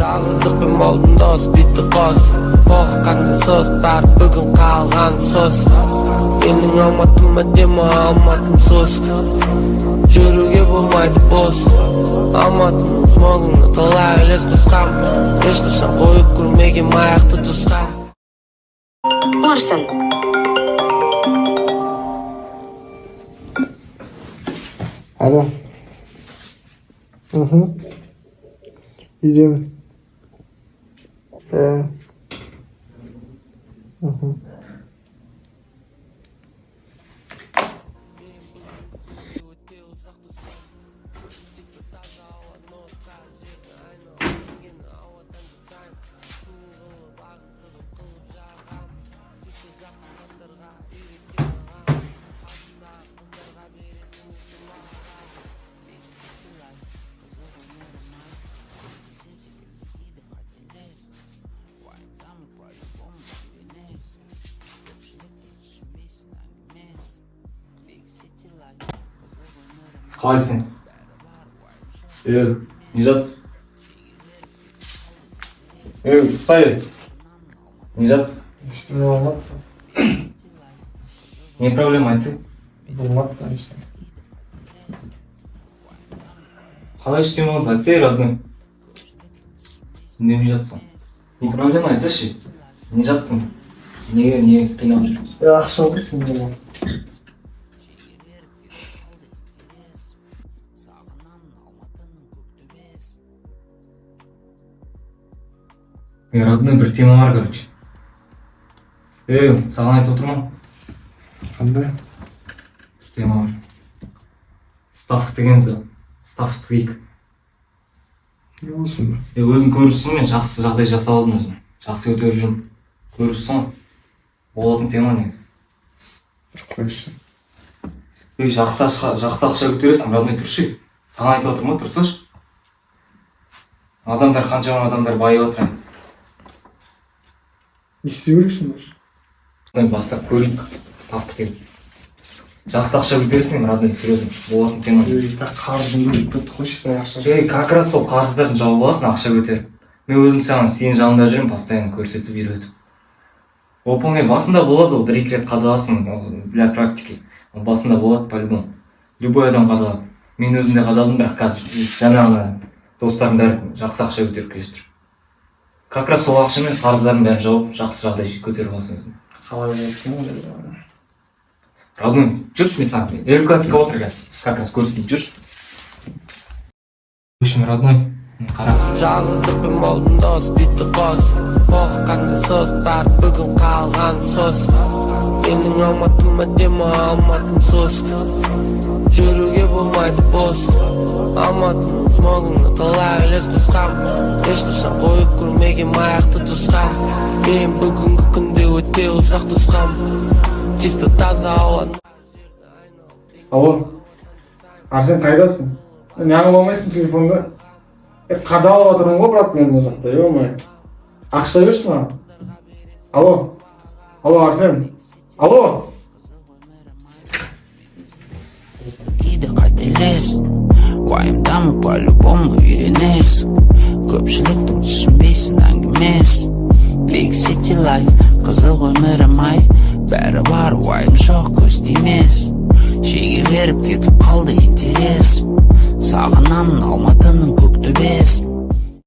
Жалғыздықпен болдым дос, битті қос. Оққанды сөз, бәрі бүгін қалған сөз. Менің алматым әдемі, алматым сөз. Жүруге болмайды бос. Алматының смогыңды талай елес қосқам. Ешқашан қойып көрмеген маяқты тұсқа. Арсен. Алло. Идем. Қалайсың? Не жатсың? Құсай, не жатсың? Ештеңе болмады. Не проблема айтсың? Болмады, ештеңе. Қалай ештеңе болмады? Айтсай, родной. Не жатсың? Не проблема айтсайшы? Не жатсың? Не қинап жүрсің? Ақша болсын болмады. Родной, бір тема бар, короче. Саған айтып отырмын. Қандай? Bir тема бар. Ставка тігеміз. Ставка тігейік. Не болсын ба? Өзің көрірсің, мен жақсы жағдай жасап алдым өзім. Жақсы өтер жүрмін. Көрірсің ғой. Болатын тема негізі. Bir қойшы. Жақсы ақша көтересің, родной, тұршы. Саған айтып отырмын, тұрсашы. Адамдар, қаншама адамдар байып отыр. Не істеу керексің ба? Бастап көрейік, ставка тегіп. Жақсы ақша көтересің, родной, серьезно. Болатын тема. Так қаржым көріп кетті қойшы, ақша. Как раз сол қарыздардың жауып аласың, ақша көтеріп. Мен өзім саған сенің жанында жүрмін, постоянно көрсетіп, үйретіп. Оп-оңай басында болады ол, бір-екі рет қадаласың для практики. Басында болады по-любому. Любой адам қадалады. Мен өзімде қадалдым, бірақ қазір жаңағы достарым бәрі жақсы ақша көтеріп келістір. Как раз сол ақшамен қарыздарын бәрін жауып, жақсы жағдай көтеріп аласың өзің. Қалай болсын? Родной, жүрші мен саған. Эвакуацияға отыр қазір. Как раз көрсетейін, жүрші. Үшім, родной, қара. Жалғыздықпен болдым дос, битті қос. Оққанды сөз, бәрі бүгін қалған сөз. Менің алматым әдемі, алматым сөз. Жүруге болмайды бос. Алматының смогыңды талай елес қосқам. Ешқашан қойып көрмеген маяқты тұсқа. Мен бүгінгі күнде өте ұзақ тұсқам. Чисто таза ауа. Алло. Арсен, қайдасың? Неғып алмайсың телефонға? Қадалып отырмын ғой, брат, мен бұл жақта, ё-моё. Ақша берші маған. Алло. Алло, Арсен. Алло. Уайымдама, по-любому үйренесің. Көпшіліктің түсінбейсің әңгімес. Big City Life, қызық өмірім ай. Бәрі бар, уайым жоқ, көз тимес. Шеге беріп кетіп қалды интерес. Сағынамын Алматының көк төбес.